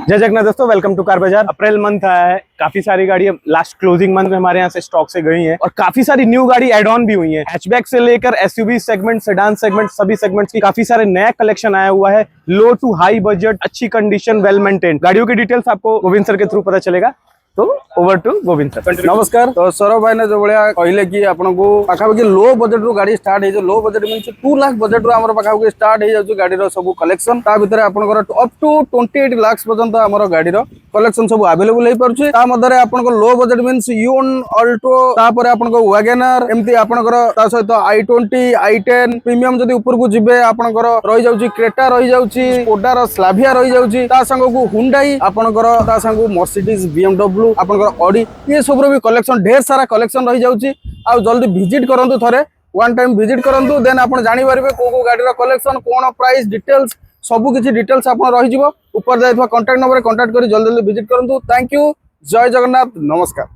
जय जगन्नाथ दोस्तों, welcome to car बाजार। अप्रैल मंथ आया है, काफी सारी गाड़ी लास्ट क्लोजिंग मंथ में हमारे यहाँ से स्टॉक से गई हैं और काफी सारी न्यू गाड़ी एड ऑन भी हुई हैं। हैचबैक से लेकर एसयूवी सेगमेंट, सेडान सेगमेंट, सभी सेगमेंट्स की काफी सारे नया कलेक्शन आया हुआ है। लो टू हाई बजट, अच्छी कंडीशन, वेल मेंटेन गाड़ियों की डिटेल्स आपको गोविंद सर के थ्रू पता चलेगा। तो ओवर टू गोविंद सर। नमस्कार। तो सौरभ भाई ने जो भाया कहले कि आपको पाखापाखि लो बजेट रू गाड़ी स्टार्ट हो, low budget mean 2 lakh budget रू आमर पाखापाखि स्टार्ट हो जाउछ गाड़ी रो सब कलेक्शन। ता भीतर आपनकर अप टू 28 लाख पर्यंत आमर गाड़ी रो कलेक्शन सब अवेलेबल हो पारुछ। ता मधरे आपनकर लो बजेट मींस यून अल्ट्रो, तापर आपनकर वैगनर, एमती आपनकर ता सहित i20 i10 प्रीमियम जदी ऊपर को जिबे आपनकर रहि जाउछ क्रेटा रहि जाउछ, स्कोडा रो स्लाविया रहि जाउछ, ता संग को हुंडई आपनकर, ता संग मर्सिडीज BMW आपनकर ऑडी, ये सब रो भी कलेक्शन ढेर सारा कलेक्शन रहि जाउची। आ जल्दी विजिट करंतु, थरे वन टाइम विजिट करंतु, देन आपण जानि पारिबे को गाड़ी रो कलेक्शन कोन प्राइस डिटेल्स सब किछि डिटेल्स आपण रहि जिवो। ऊपर जाइथवा कांटेक्ट नंबर कांटेक्ट करी जल्दी जल्दी विजिट करंतु। थैंक यू, जय जगन्नाथ, नमस्कार।